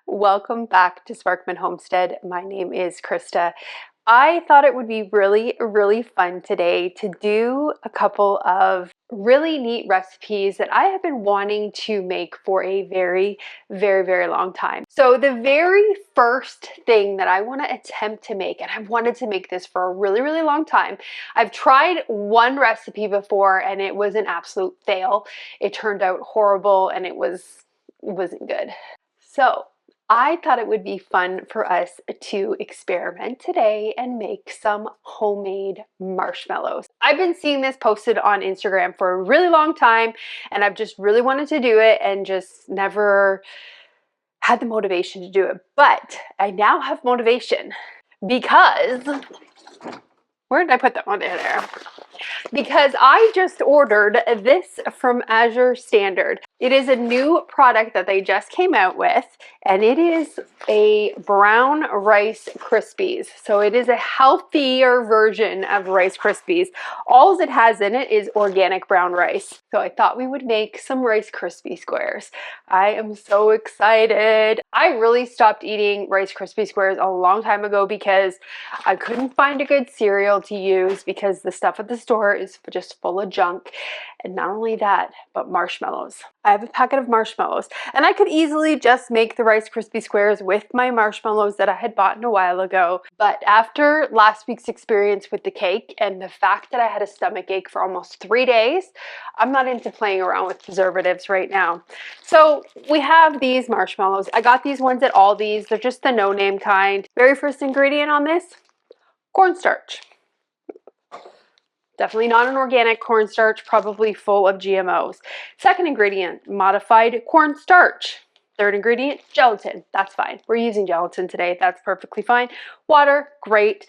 Welcome back to Sparkman Homestead. My name is Krista. I thought it would be really fun today to do a couple of really neat recipes that I have been wanting to make for a very long time. So the very first thing that I want to attempt to make, and I've wanted to make this for a really long time. I've tried one recipe before and it was an absolute fail. It turned out horrible and it wasn't good. So I thought it would be fun for us to experiment today and make some homemade marshmallows. I've been seeing this posted on Instagram for a really long time, and I've just really wanted to do it and just never had the motivation to do it. But I now have motivation because, where did I put that one there? Because I just ordered this from Azure Standard. It is a new product that they just came out with, and it is a brown Rice Krispies. So it is a healthier version of Rice Krispies. All it has in it is organic brown rice. So I thought we would make some Rice Krispie squares. I am so excited. I really stopped eating Rice Krispie squares a long time ago because I couldn't find a good cereal to use because the stuff at the store is just full of junk. And not only that, but marshmallows. I have a packet of marshmallows, and I could easily just make the Rice Krispie squares with my marshmallows that I had bought a while ago. But after last week's experience with the cake and the fact that I had a stomach ache for almost 3 days, I'm not into playing around with preservatives right now. So we have these marshmallows. I got these ones at Aldi's. They're just the no-name kind. Very first ingredient on this, cornstarch. Definitely not an organic cornstarch, probably full of GMOs. Second ingredient, modified cornstarch. Third ingredient, gelatin. That's fine. We're using gelatin today. That's perfectly fine. Water, great.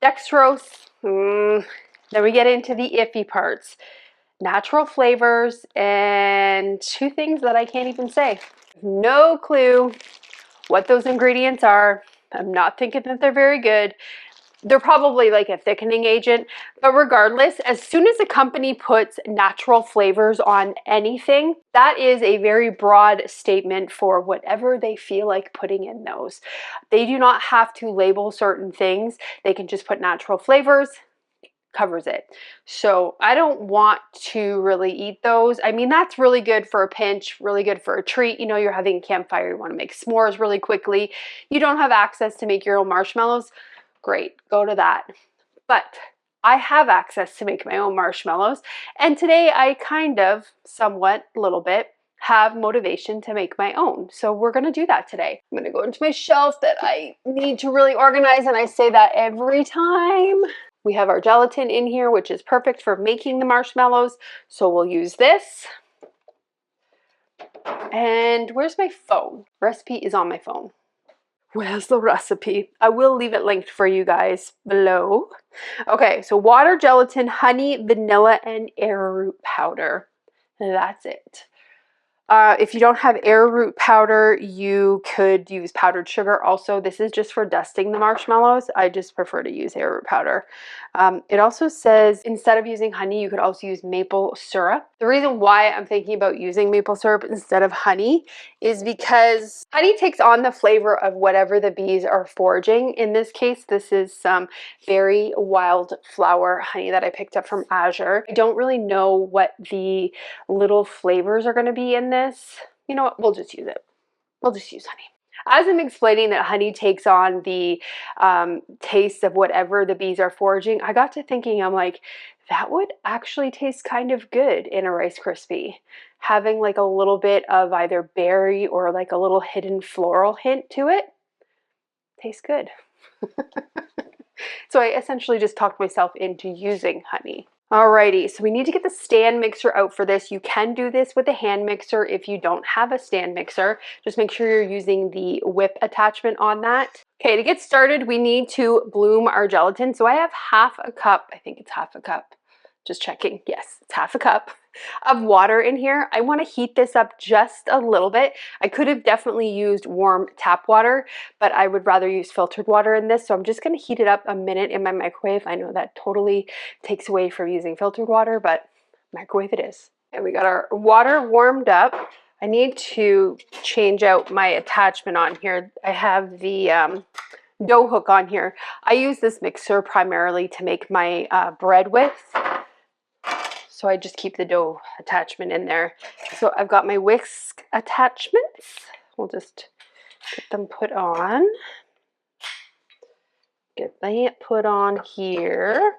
Dextrose, then we get into the iffy parts. Natural flavors, and two things that I can't even say. No clue what those ingredients are. I'm not thinking that they're very good. They're probably like a thickening agent, but regardless, as soon as a company puts natural flavors on anything, that is a very broad statement for whatever they feel like putting in those. They do not have to label certain things. They can just put natural flavors, covers it. So I don't want to really eat those. I mean, that's really good for a pinch, really good for a treat. You know, you're having a campfire, you want to make s'mores really quickly. You don't have access to make your own marshmallows. Great, go to that. But I have access to make my own marshmallows, and today I kind of, somewhat, a little bit, have motivation to make my own. So we're gonna do that today. I'm gonna go into my shelf that I need to really organize, and I say that every time. We have our gelatin in here, which is perfect for making the marshmallows. So we'll use this. And where's my phone? Recipe is on my phone. Where's the recipe? I will leave it linked for you guys below. Okay, so water, gelatin, honey, vanilla, and arrowroot powder. That's it. If you don't have arrowroot powder, you could use powdered sugar also. This is just for dusting the marshmallows. I just prefer to use arrowroot powder. It also says instead of using honey, you could also use maple syrup. The reason why I'm thinking about using maple syrup instead of honey is because honey takes on the flavor of whatever the bees are foraging. In this case, this is some very wild flower honey that I picked up from Azure. I don't really know what the little flavors are going to be in this. You know what? We'll just use it. We'll just use honey. As I'm explaining that honey takes on the taste of whatever the bees are foraging, I got to thinking, I'm like, that would actually taste kind of good in a Rice Krispie. Having like a little bit of either berry or like a little hidden floral hint to it. Tastes good. So I essentially just talked myself into using honey. Alrighty, so we need to get the stand mixer out for this. You can do this with a hand mixer if you don't have a stand mixer. Just make sure you're using the whip attachment on that. Okay, to get started, we need to bloom our gelatin. So I have half a cup, I think it's half a cup. Just checking, yes, it's half a cup of water in here. I want to heat this up just a little bit. I could have definitely used warm tap water, but I would rather use filtered water in this. So I'm just going to heat it up a minute in my microwave. I know that totally takes away from using filtered water, but microwave it is. And we got our water warmed up. I need to change out my attachment on here. I have the dough hook on here. I use this mixer primarily to make my bread with. So I just keep the dough attachment in there. So I've got my whisk attachments. We'll just get them put on. Get that put on here.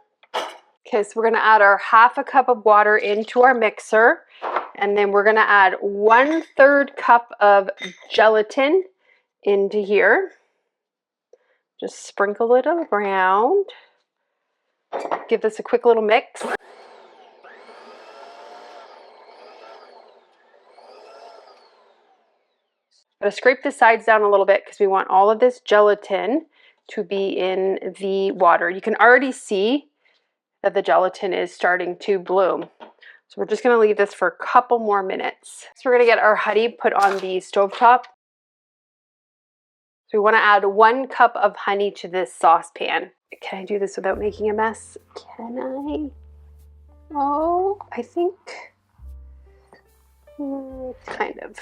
Okay, so we're gonna add our 1/2 cup of water into our mixer. And then we're gonna add 1/3 cup of gelatin into here. Just sprinkle it around. Give this a quick little mix. I'm gonna scrape the sides down a little bit because we want all of this gelatin to be in the water. You can already see that the gelatin is starting to bloom. So we're just gonna leave this for a couple more minutes. So we're gonna get our honey put on the stovetop. So we wanna add 1 cup of honey to this saucepan. Can I do this without making a mess? Can I? Oh, I think, kind of.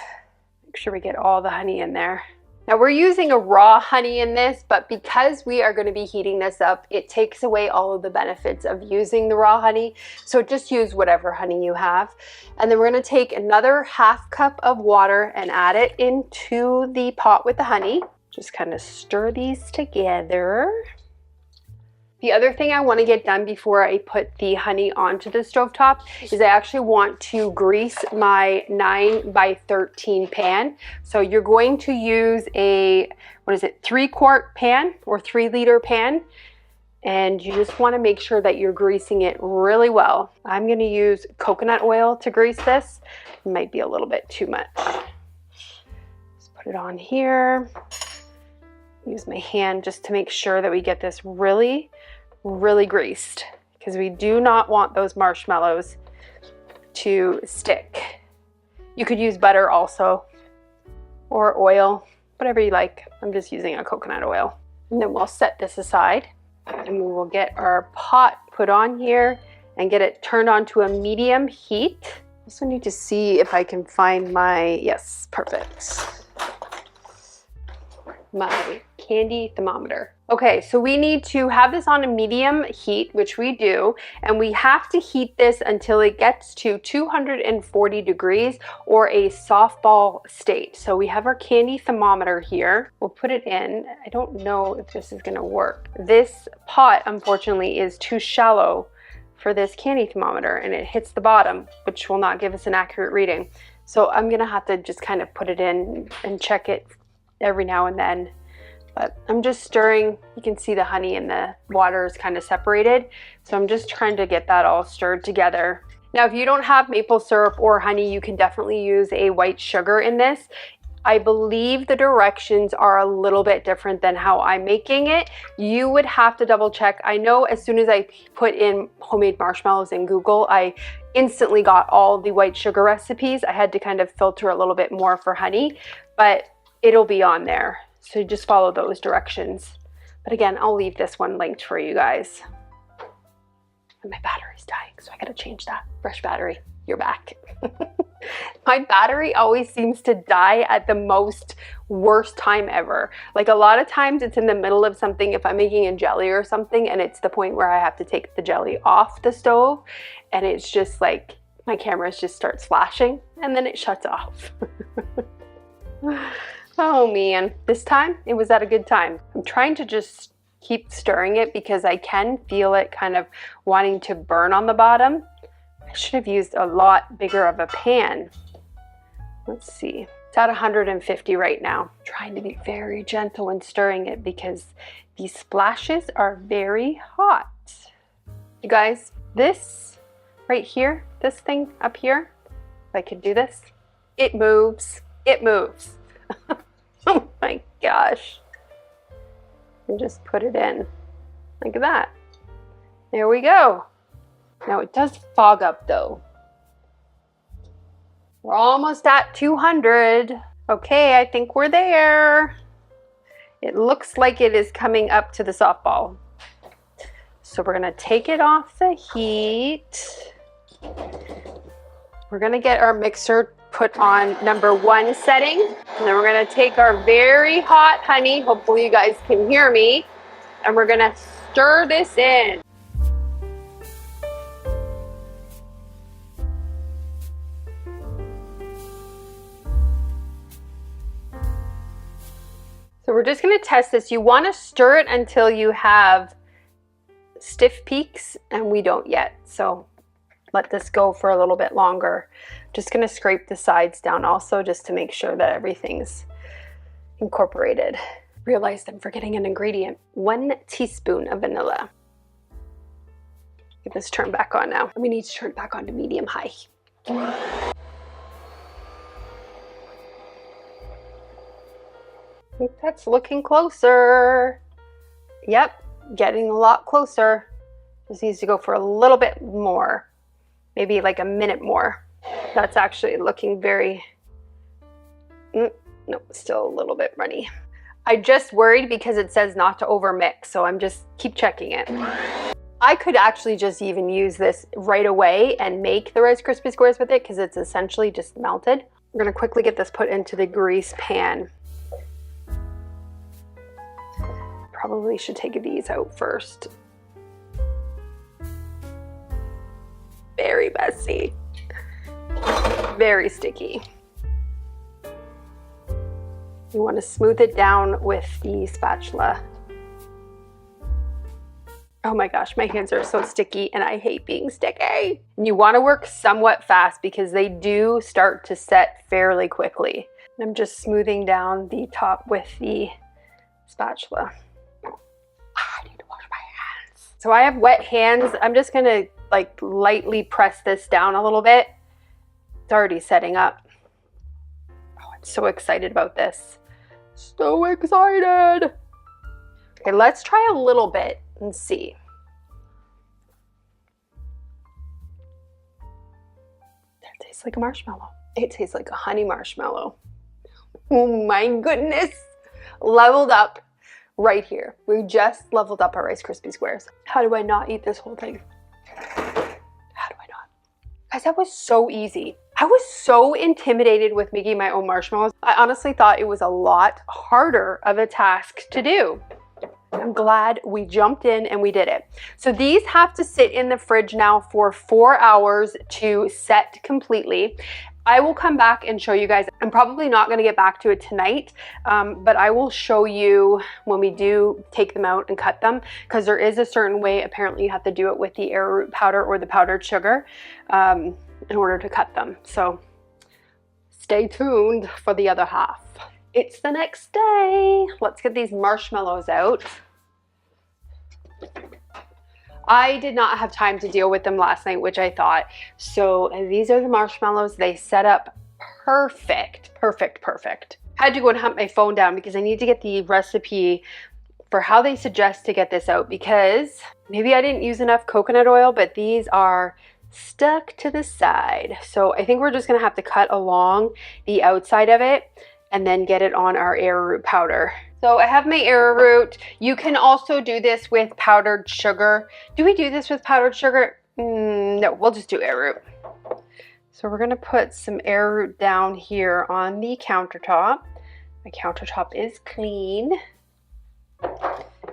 Make sure we get all the honey in there. Now we're using a raw honey in this, but because we are going to be heating this up, it takes away all of the benefits of using the raw honey. So just use whatever honey you have. And then we're going to take another 1/2 cup of water and add it into the pot with the honey. Just kind of stir these together. The other thing I want to get done before I put the honey onto the stovetop is I actually want to grease my 9x13 pan. So you're going to use a, 3-quart pan or 3-liter pan. And you just want to make sure that you're greasing it really well. I'm going to use coconut oil to grease this. It might be a little bit too much. Just put it on here. Use my hand just to make sure that we get this really greased, because we do not want those marshmallows to stick. You could use butter also, or oil, whatever you like. I'm just using a coconut oil. And then we'll set this aside, and we will get our pot put on here and get it turned on to a medium heat. I also need to see if I can find my, yes, perfect, my candy thermometer. Okay, so we need to have this on a medium heat, which we do, and we have to heat this until it gets to 240 degrees or a softball state. So we have our candy thermometer here. We'll put it in. I don't know if this is gonna work. This pot, unfortunately, is too shallow for this candy thermometer, and it hits the bottom, which will not give us an accurate reading. So I'm gonna have to just kind of put it in and check it every now and then. But I'm just stirring. You can see the honey and the water is kind of separated. So I'm just trying to get that all stirred together. Now, if you don't have maple syrup or honey, you can definitely use a white sugar in this. I believe the directions are a little bit different than how I'm making it. You would have to double check. I know as soon as I put in homemade marshmallows in Google, I instantly got all the white sugar recipes. I had to kind of filter a little bit more for honey, but it'll be on there. So just follow those directions. But again, I'll leave this one linked for you guys. And my battery's dying, so I gotta change that. Fresh battery, you're back. My battery always seems to die at the most worst time ever. Like a lot of times it's in the middle of something, if I'm making a jelly or something, and it's the point where I have to take the jelly off the stove, and it's just like, my camera just starts flashing, and then it shuts off. Oh man, this time it was at a good time. I'm trying to just keep stirring it because I can feel it kind of wanting to burn on the bottom. I should have used a lot bigger of a pan. Let's see, it's at 150 right now. I'm trying to be very gentle when stirring it because these splashes are very hot. You guys, this right here, this thing up here, if I could do this, it moves, it moves. Oh my gosh. And just put it in like that. There we go. Now it does fog up though. We're almost at 200. Okay, I think we're there. It looks like it is coming up to the softball. So we're gonna take it off the heat. We're gonna get our mixer put on #1 setting. And then we're gonna take our very hot honey, hopefully you guys can hear me, and we're gonna stir this in. So we're just gonna test this. You wanna stir it until you have stiff peaks, and we don't yet. So let this go for a little bit longer. Just gonna scrape the sides down also just to make sure that everything's incorporated. Realized I'm forgetting an ingredient. 1 teaspoon of vanilla. Get this turned back on now. We need to turn it back on to medium high. I think that's looking closer. Yep, getting a lot closer. This needs to go for a little bit more. Maybe like a minute more. That's actually looking very, no, still a little bit runny. I just worried because it says not to overmix, so I'm just keep checking it. I could actually just even use this right away and make the Rice Krispie squares with it because it's essentially just melted. We're gonna quickly get this put into the grease pan. Probably should take these out first. Very messy. Very sticky. You want to smooth it down with the spatula. Oh my gosh, my hands are so sticky and I hate being sticky. And you want to work somewhat fast because they do start to set fairly quickly. I'm just smoothing down the top with the spatula. I need to wash my hands. So I have wet hands. I'm just gonna like lightly press this down a little bit. It's already setting up. Oh, I'm so excited about this. So excited. Okay, let's try a little bit and see. That tastes like a marshmallow. It tastes like a honey marshmallow. Oh my goodness. Leveled up right here. We just leveled up our Rice Krispie squares. How do I not eat this whole thing? How do I not? Guys, that was so easy. I was so intimidated with making my own marshmallows. I honestly thought it was a lot harder of a task to do. I'm glad we jumped in and we did it. So these have to sit in the fridge now for 4 hours to set completely. I will come back and show you guys. I'm probably not going to get back to it tonight, but I will show you when we do take them out and cut them, because there is a certain way apparently you have to do it with the arrowroot powder or the powdered sugar in order to cut them. So stay tuned for the other half. It's the next day. Let's get these marshmallows out. I did not have time to deal with them last night, which I thought. So these are the marshmallows. They set up perfect, perfect, perfect. I had to go and hunt my phone down because I need to get the recipe for how they suggest to get this out, because maybe I didn't use enough coconut oil, but these are stuck to the side. So I think we're just gonna have to cut along the outside of it and then get it on our arrowroot powder. So I have my arrowroot. You can also do this with powdered sugar. Do we do this with powdered sugar? No, we'll just do arrowroot. So we're gonna put some arrowroot down here on the countertop. My countertop is clean.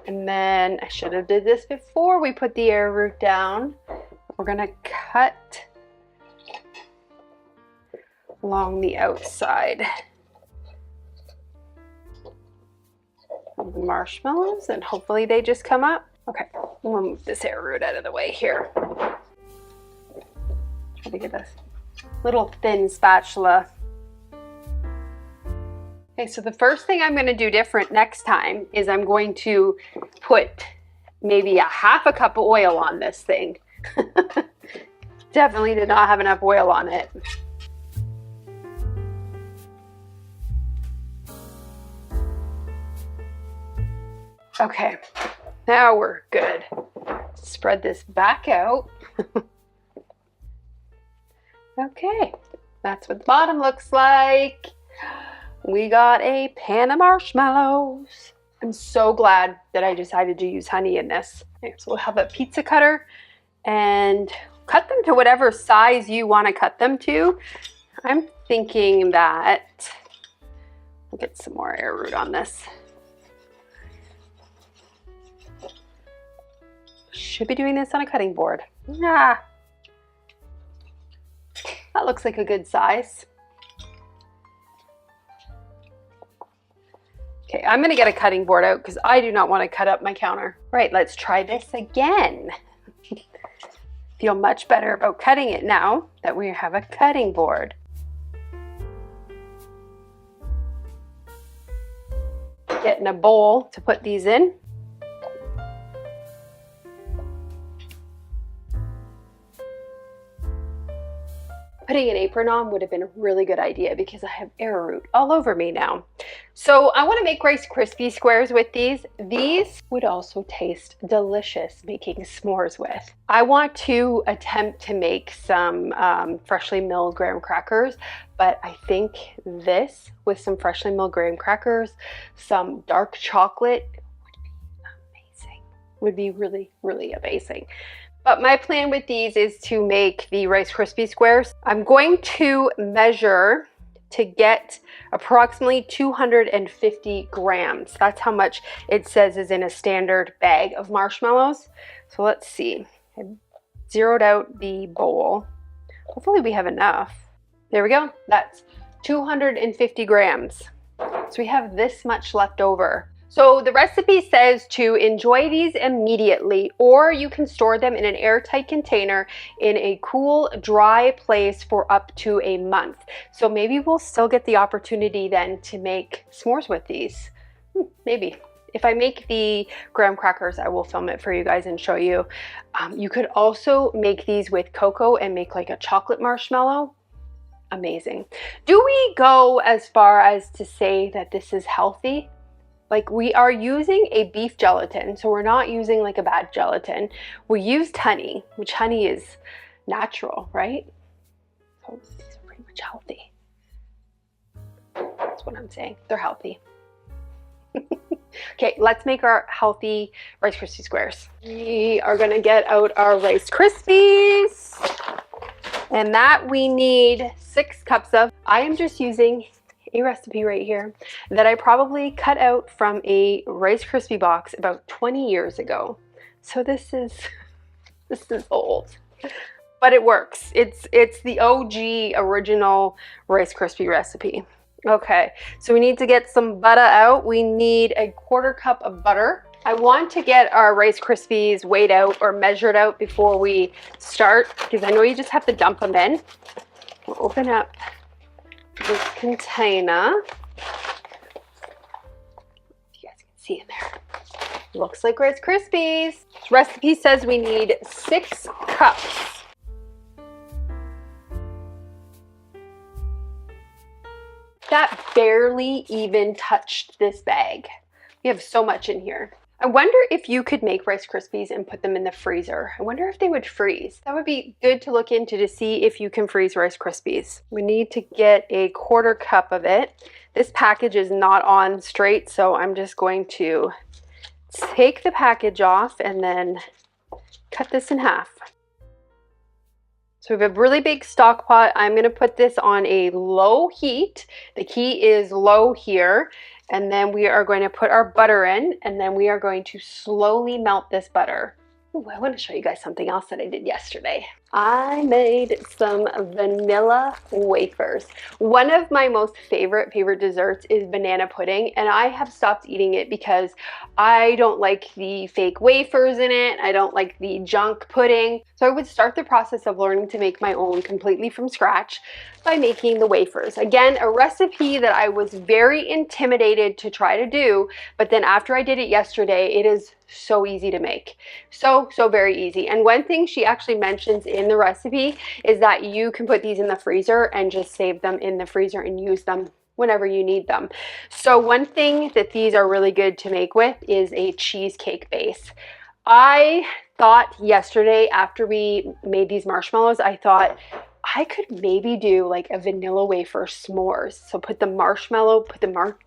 And then I should have did this before we put the arrowroot down. We're gonna cut along the outside of the marshmallows, and hopefully they just come up. Okay, we'll move this arrowroot out of the way here. Try to get a little thin spatula. Okay, so the first thing I'm going to do different next time is I'm going to put maybe a half a cup of oil on this thing. Definitely did not have enough oil on it. Okay, now we're good. Spread this back out. Okay, that's what the bottom looks like. We got a pan of marshmallows. I'm so glad that I decided to use honey in this. Okay, so we'll have a pizza cutter and cut them to whatever size you want to cut them to. I'm thinking that we'll get some more arrowroot on this. Should be doing this on a cutting board. Nah, that looks like a good size. Okay, I'm gonna get a cutting board out because I do not want to cut up my counter. Right, let's try this again. Feel much better about cutting it now that we have a cutting board. Getting a bowl to put these in. Putting an apron on would have been a really good idea because I have arrowroot all over me now. So I want to make Rice Krispie squares with these. These would also taste delicious making s'mores with. I want to attempt to make some freshly milled graham crackers, but I think this with some freshly milled graham crackers, some dark chocolate would be amazing. Would be really, really amazing. But my plan with these is to make the Rice Krispie squares. I'm going to measure to get approximately 250 grams. That's how much it says is in a standard bag of marshmallows. So let's see. I zeroed out the bowl. Hopefully we have enough. There we go. That's 250 grams. So we have this much left over. So the recipe says to enjoy these immediately, or you can store them in an airtight container in a cool, dry place for up to a month. So maybe we'll still get the opportunity then to make s'mores with these. Maybe. If I make the graham crackers, I will film it for you guys and show you. You could also make these with cocoa and make like a chocolate marshmallow. Amazing. Do we go as far as to say that this is healthy? Like, we are using a beef gelatin, so we're not using like a bad gelatin. We used honey, which honey is natural, right? So these are pretty much healthy. That's what I'm saying. They're healthy. Okay, let's make our healthy Rice Krispie squares. We are gonna get out our Rice Krispies. And that we need 6 cups of. I am just using a recipe right here that I probably cut out from a Rice Krispie box about 20 years ago. So this is old, but it works. It's the OG original Rice Krispie recipe. Okay, so we need to get some butter out. We need a 1/4 cup of butter. I want to get our Rice Krispies weighed out or measured out before we start, because I know you just have to dump them in. We'll open up this container. You guys can see in there. Looks like Rice Krispies. This recipe says we need 6 cups. That barely even touched this bag. We have so much in here. I wonder if you could make Rice Krispies and put them in the freezer. I wonder if they would freeze. That would be good to look into to see if you can freeze Rice Krispies. We need to get a 1/4 cup of it. This package is not on straight, so I'm just going to take the package off and then cut this in half. So we have a really big stock pot. I'm gonna put this on a low heat. The key is low here. And then we are going to put our butter in, and then we are going to slowly melt this butter. Ooh, I want to show you guys something else that I did yesterday. I made some vanilla wafers. One of my most favorite desserts is banana pudding, and I have stopped eating it because I don't like the fake wafers in it. I don't like the junk pudding. So I would start the process of learning to make my own completely from scratch by making the wafers. Again, a recipe that I was very intimidated to try to do, but then after I did it yesterday, it is so easy to make. So very easy. And one thing she actually mentions in the recipe is that you can put these in the freezer and just save them in the freezer and use them whenever you need them. So one thing that these are really good to make with is a cheesecake base. I thought yesterday after we made these marshmallows, I thought I could maybe do like a vanilla wafer s'mores. So put the marshmallow,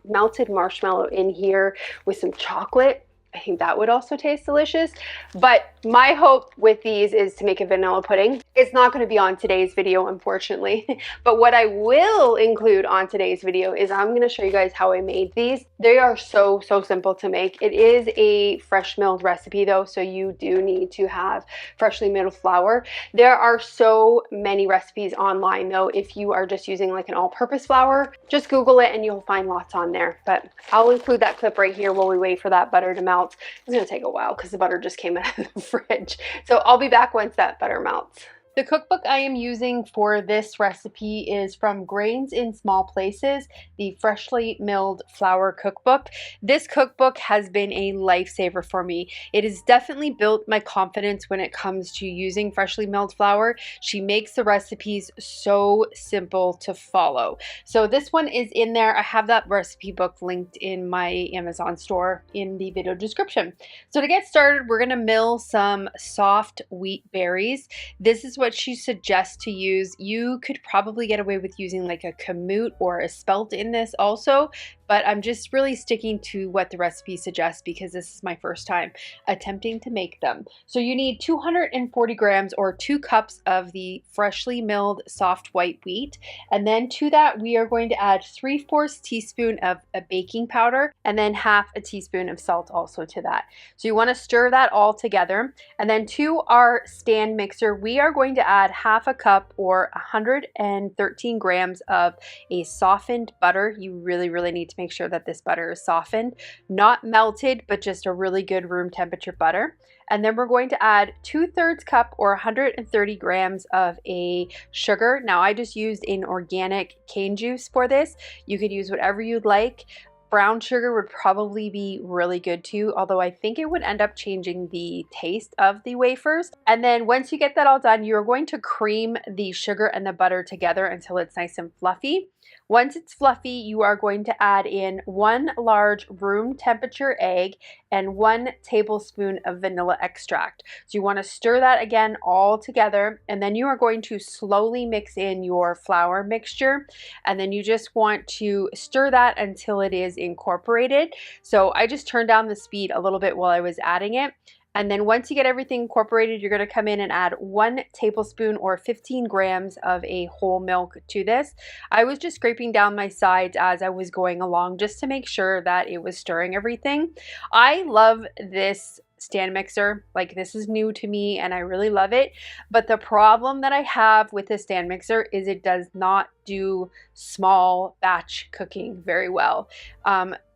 melted marshmallow in here with some chocolate. I think that would also taste delicious. But my hope with these is to make a vanilla pudding. It's not going to be on today's video, unfortunately. But what I will include on today's video is I'm going to show you guys how I made these. They are so simple to make. It is a fresh milled recipe though, so you do need to have freshly milled flour. There are so many recipes online though. If you are just using like an all-purpose flour, just Google it and you'll find lots on there. But I'll include that clip right here while we wait for that butter to melt. It's gonna take a while because the butter just came out of the fridge. So I'll be back once that butter melts. The cookbook I am using for this recipe is from Grains in Small Places, the Freshly Milled Flour Cookbook. This cookbook has been a lifesaver for me. It has definitely built my confidence when it comes to using freshly milled flour. She makes the recipes so simple to follow. So this one is in there. I have that recipe book linked in my Amazon store in the video description. So to get started, we're gonna mill some soft wheat berries. This is what she suggests to use. You could probably get away with using like a kamut or a spelt in this also, but I'm just really sticking to what the recipe suggests because this is my first time attempting to make them. So you need 240 grams or 2 cups of the freshly milled soft white wheat. And then to that, we are going to add 3/4 teaspoon of a baking powder and then half a teaspoon of salt also to that. So you want to stir that all together. And then to our stand mixer, we are going to add half a cup or 113 grams of a softened butter. You really need to make sure that this butter is softened, not melted, but just a really good room temperature butter. And then we're going to add 2/3 cup or 130 grams of a sugar. Now I just used an organic cane juice for this. You could use whatever you'd like. Brown sugar would probably be really good too, although I think it would end up changing the taste of the wafers. And then once you get that all done, you're going to cream the sugar and the butter together until it's nice and fluffy. Once it's fluffy, you are going to add in 1 large room temperature egg and 1 tablespoon of vanilla extract. So you want to stir that again all together, and then you are going to slowly mix in your flour mixture, and then you just want to stir that until it is incorporated. So I just turned down the speed a little bit while I was adding it. And then once you get everything incorporated, you're going to come in and add 1 tablespoon or 15 grams of a whole milk to this. I was just scraping down my sides as I was going along just to make sure that it was stirring everything. I love this stand mixer. Like, this is new to me and I really love it. But the problem that I have with the stand mixer is it does not do small batch cooking very well.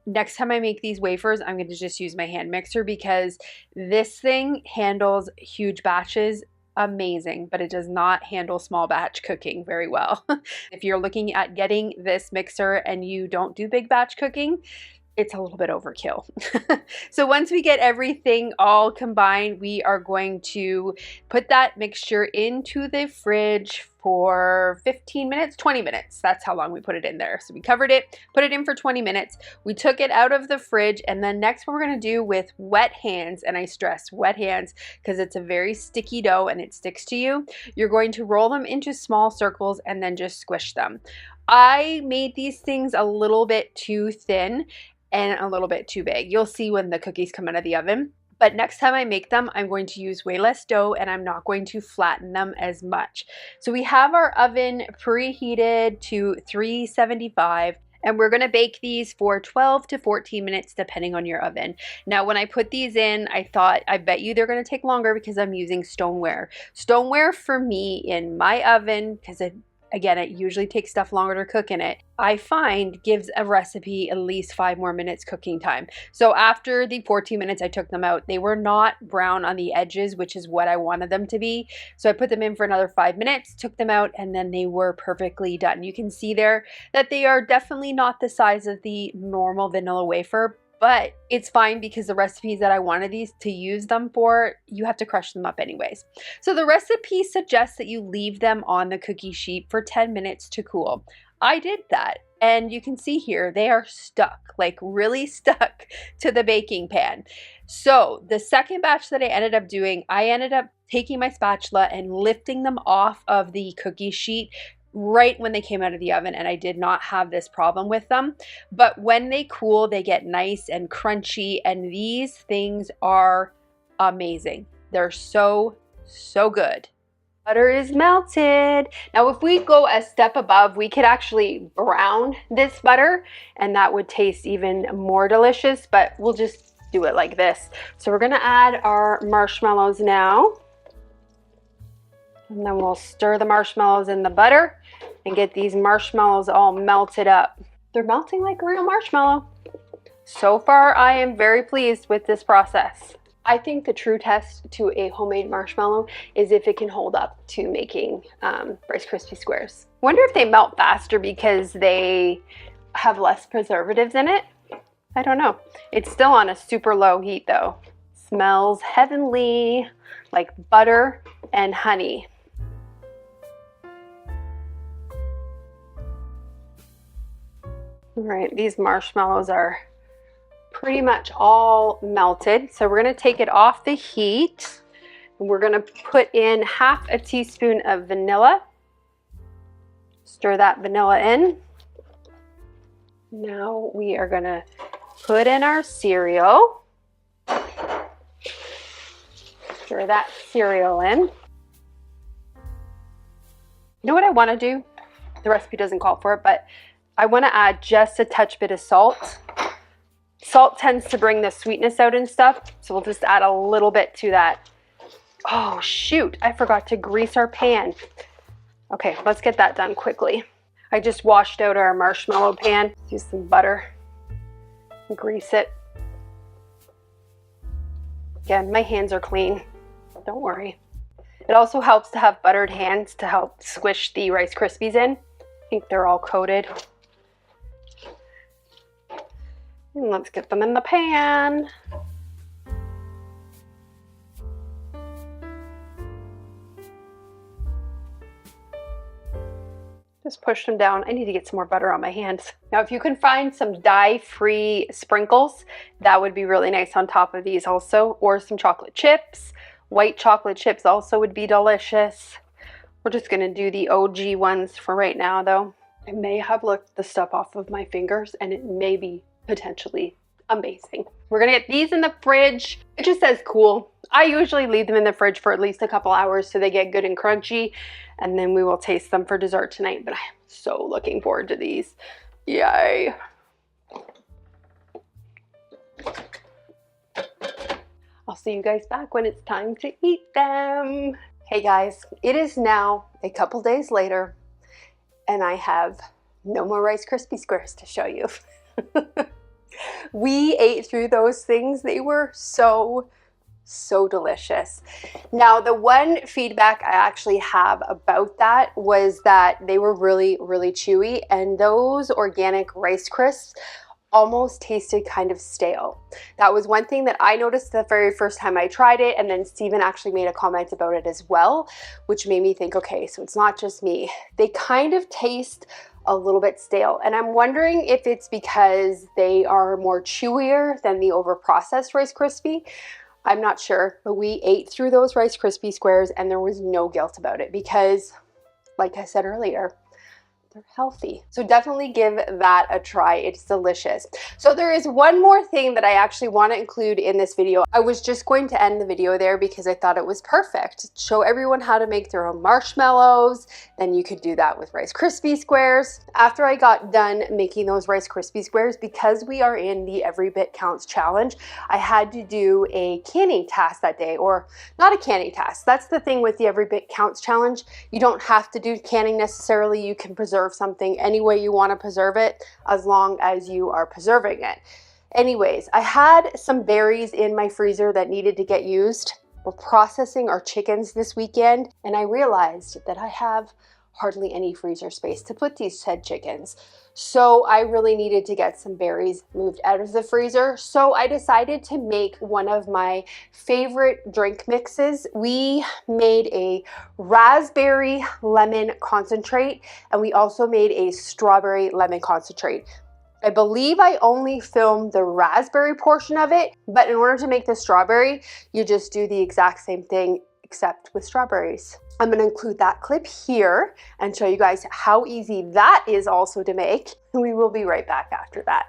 Next time I make these wafers, I'm going to just use my hand mixer because this thing handles huge batches amazing, but it does not handle small batch cooking very well. If you're looking at getting this mixer and you don't do big batch cooking, it's a little bit overkill. So once we get everything all combined, we are going to put that mixture into the fridge for 15 minutes, 20 minutes. That's how long we put it in there. So we covered it, put it in for 20 minutes. We took it out of the fridge, and then next what we're gonna do with wet hands, and I stress wet hands because it's a very sticky dough and it sticks to you, you're going to roll them into small circles and then just squish them. I made these things a little bit too thin and a little bit too big. You'll see when the cookies come out of the oven. But next time I make them, I'm going to use way less dough and I'm not going to flatten them as much. So we have our oven preheated to 375. And we're gonna bake these for 12 to 14 minutes depending on your oven. Now when I put these in, I thought, I bet you they're gonna take longer because I'm using stoneware. Stoneware for me in my oven, because again, it usually takes stuff longer to cook in it, I find gives a recipe at least 5 more minutes cooking time. So after the 14 minutes I took them out, they were not brown on the edges, which is what I wanted them to be. So I put them in for another 5 minutes, took them out, and then they were perfectly done. You can see there that they are definitely not the size of the normal vanilla wafer, but it's fine because the recipes that I wanted these to use them for, you have to crush them up anyways. So the recipe suggests that you leave them on the cookie sheet for 10 minutes to cool. I did that, and you can see here they are stuck, like really stuck to the baking pan. So the second batch that I ended up doing, I ended up taking my spatula and lifting them off of the cookie sheet right when they came out of the oven, and I did not have this problem with them. But when they cool, they get nice and crunchy, and these things are amazing. They're so, so good. Butter is melted. Now, if we go a step above, we could actually brown this butter, and that would taste even more delicious, but we'll just do it like this. So we're gonna add our marshmallows now. And then we'll stir the marshmallows in the butter and get these marshmallows all melted up. They're melting like a real marshmallow. So far, I am very pleased with this process. I think the true test to a homemade marshmallow is if it can hold up to making Rice Krispie squares. Wonder if they melt faster because they have less preservatives in it. I don't know. It's still on a super low heat though. Smells heavenly, like butter and honey. All right, these marshmallows are pretty much all melted. So we're gonna take it off the heat. And we're gonna put in half a teaspoon of vanilla. Stir that vanilla in. Now we are gonna put in our cereal. Stir that cereal in. You know what I wanna do? The recipe doesn't call for it, but I wanna add just a touch bit of salt. Salt tends to bring the sweetness out and stuff, so we'll just add a little bit to that. Oh shoot, I forgot to grease our pan. Okay, let's get that done quickly. I just washed out our marshmallow pan. Use some butter and grease it. Again, my hands are clean, don't worry. It also helps to have buttered hands to help squish the Rice Krispies in. I think they're all coated. And let's get them in the pan. Just push them down. I need to get some more butter on my hands. Now, if you can find some dye-free sprinkles, that would be really nice on top of these also, or some chocolate chips. White chocolate chips also would be delicious. We're just gonna do the OG ones for right now though. I may have licked the stuff off of my fingers and it may be potentially amazing. We're gonna get these in the fridge. It just says cool. I usually leave them in the fridge for at least a couple hours so they get good and crunchy, and then we will taste them for dessert tonight, but I am so looking forward to these. Yay. I'll see you guys back when it's time to eat them. Hey guys, it is now a couple days later and I have no more Rice Krispie squares to show you. We ate through those things. They were so delicious. Now, the one feedback I actually have about that was that they were really chewy, and those organic Rice Crisps almost tasted kind of stale. That was one thing that I noticed the very first time I tried it, and then Steven actually made a comment about it as well, which made me think, okay, so it's not just me. They kind of taste a little bit stale, and I'm wondering if it's because they are more chewier than the over-processed Rice Krispie. I'm not sure, but we ate through those Rice Krispie squares and there was no guilt about it because, like I said earlier, they're healthy. So definitely give that a try. It's delicious. So there is one more thing that I actually want to include in this video. I was just going to end the video there because I thought it was perfect. Show everyone how to make their own marshmallows. Then you could do that with Rice Krispie squares. After I got done making those Rice Krispie squares, because we are in the Every Bit Counts challenge, I had to do a canning task that day, or not a canning task. That's the thing with the Every Bit Counts challenge. You don't have to do canning necessarily. You can preserve something any way you want to preserve it, as long as you are preserving it. Anyways, I had some berries in my freezer that needed to get used. We're processing our chickens this weekend, and I realized that I have hardly any freezer space to put these said chickens. So I really needed to get some berries moved out of the freezer. So I decided to make one of my favorite drink mixes. We made a raspberry lemon concentrate, and we also made a strawberry lemon concentrate. I believe I only filmed the raspberry portion of it, but in order to make the strawberry, you just do the exact same thing except with strawberries. I'm going to include that clip here and show you guys how easy that is also to make. We will be right back after that.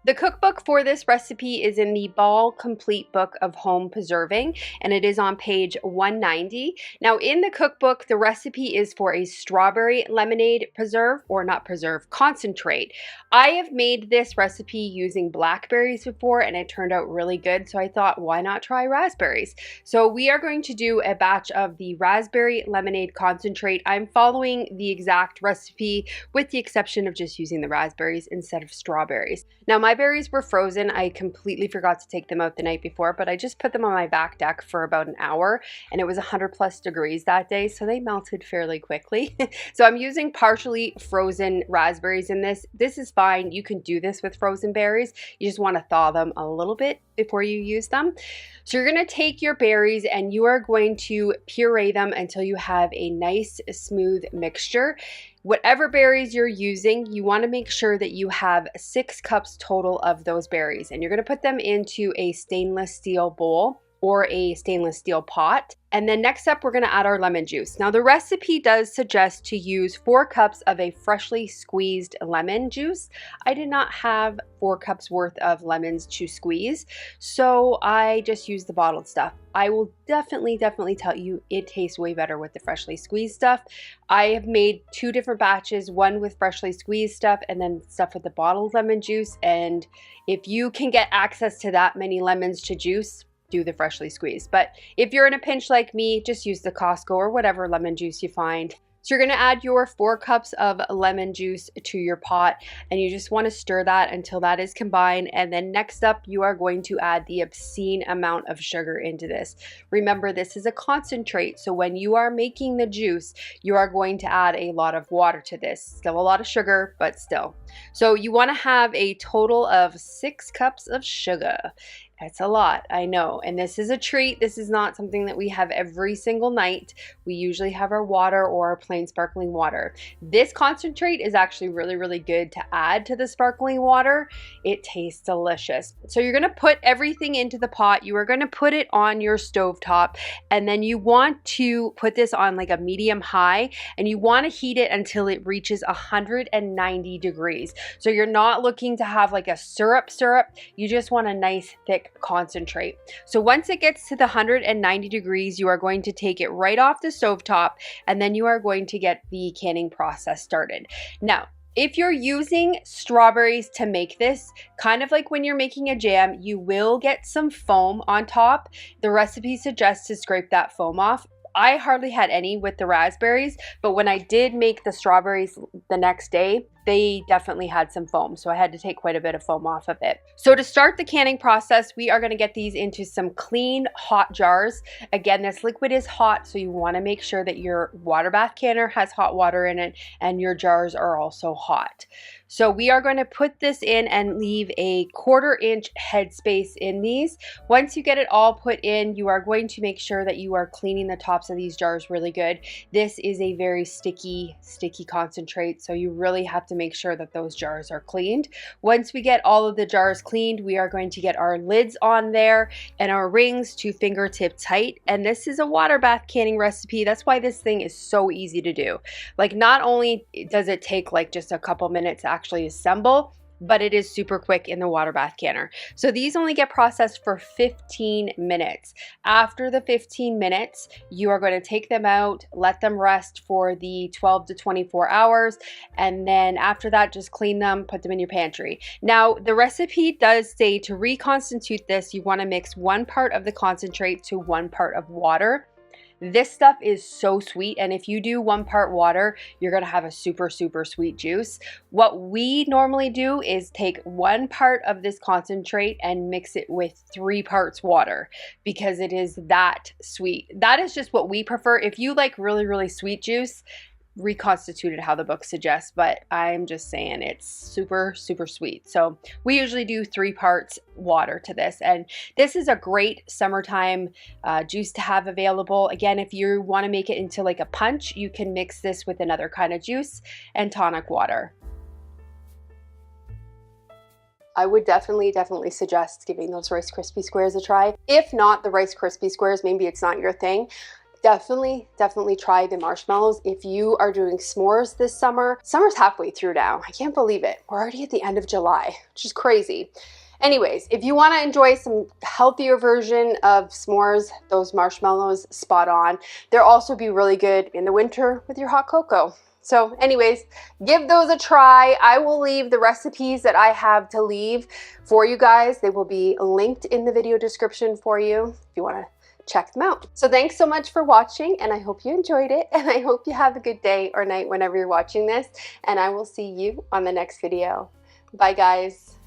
The cookbook for this recipe is in the Ball Complete Book of Home Preserving, and it is on page 190. Now in the cookbook, the recipe is for a strawberry lemonade preserve, or not preserve, concentrate. I have made this recipe using blackberries before and it turned out really good, so I thought, why not try raspberries? So we are going to do a batch of the raspberry lemonade concentrate. I'm following the exact recipe with the exception of just using the raspberries instead of strawberries. Now my berries were frozen. I completely forgot to take them out the night before, but I just put them on my back deck for about an hour and it was 100+ degrees that day, so they melted fairly quickly. So I'm using partially frozen raspberries in this. This is fine. You can do this with frozen berries. You just want to thaw them a little bit before you use them. So you're going to take your berries and you are going to puree them until you have a nice smooth mixture. Whatever berries you're using, you want to make sure that you have 6 cups total of those berries, and you're going to put them into a stainless steel bowl or a stainless steel pot. And then next up, we're going to add our lemon juice. Now the recipe does suggest to use 4 cups of a freshly squeezed lemon juice. I did not have 4 cups worth of lemons to squeeze, so I just used the bottled stuff. I will definitely tell you it tastes way better with the freshly squeezed stuff. I have made 2 different batches, one with freshly squeezed stuff and then stuff with the bottled lemon juice. And if you can get access to that many lemons to juice, do the freshly squeezed. But if you're in a pinch like me, just use the Costco or whatever lemon juice you find. So you're going to add your 4 cups of lemon juice to your pot, and you just want to stir that until that is combined. And then next up, you are going to add the obscene amount of sugar into this. Remember, this is a concentrate, so when you are making the juice, you are going to add a lot of water to this. Still a lot of sugar, but still. So you want to have a total of 6 cups of sugar. That's a lot, I know, and this is a treat. This is not something that we have every single night. We usually have our water or our plain sparkling water. This concentrate is actually really good to add to the sparkling water. It tastes delicious. So you're gonna put everything into the pot. You are gonna put it on your stovetop, and then you want to put this on like a medium high, and you wanna heat it until it reaches 190 degrees. So you're not looking to have like a syrup. You just want a nice thick concentrate. So once it gets to the 190 degrees, you are going to take it right off the stovetop, and then you are going to get the canning process started. Now, if you're using strawberries to make this, kind of like when you're making a jam, you will get some foam on top. The recipe suggests to scrape that foam off. I hardly had any with the raspberries, but when I did make the strawberries the next day, they definitely had some foam, so I had to take quite a bit of foam off of it. So to start the canning process, we are going to get these into some clean hot jars. Again, this liquid is hot, so you want to make sure that your water bath canner has hot water in it and your jars are also hot. So we are going to put this in and leave a 1/4 inch headspace in these. Once you get it all put in, you are going to make sure that you are cleaning the tops of these jars really good. This is a very sticky concentrate, so you really have to make sure that those jars are cleaned. Once we get all of the jars cleaned, we are going to get our lids on there and our rings to fingertip tight. And this is a water bath canning recipe. That's why this thing is so easy to do. Like, not only does it take like just a couple minutes to actually assemble, but it is super quick in the water bath canner. So these only get processed for 15 minutes. After the 15 minutes, you are going to take them out, let them rest for the 12 to 24 hours, and then after that, just clean them, put them in your pantry. Now, the recipe does say to reconstitute this, you want to mix 1 part of the concentrate to 1 part of water. This stuff is so sweet, and if you do 1 part water, you're gonna have a super sweet juice. What we normally do is take 1 part of this concentrate and mix it with 3 parts water because it is that sweet. That is just what we prefer. If you like really sweet juice, reconstitute it how the book suggests, but I'm just saying it's super sweet. So we usually do 3 parts water to this, and this is a great summertime juice to have available. Again, if you want to make it into like a punch, you can mix this with another kind of juice and tonic water. I would definitely suggest giving those Rice Krispie squares a try. If not the Rice Krispie squares, maybe it's not your thing. definitely try the marshmallows if you are doing s'mores this summer. Summer's halfway through now. I can't believe it. We're already at the end of July, which is crazy. Anyways, if you want to enjoy some healthier version of s'mores, those marshmallows, spot on. They'll also be really good in the winter with your hot cocoa. So anyways, give those a try. I will leave the recipes that I have to leave for you guys. They will be linked in the video description for you if you want to check them out. So thanks so much for watching, and I hope you enjoyed it, and I hope you have a good day or night whenever you're watching this, and I will see you on the next video. Bye guys.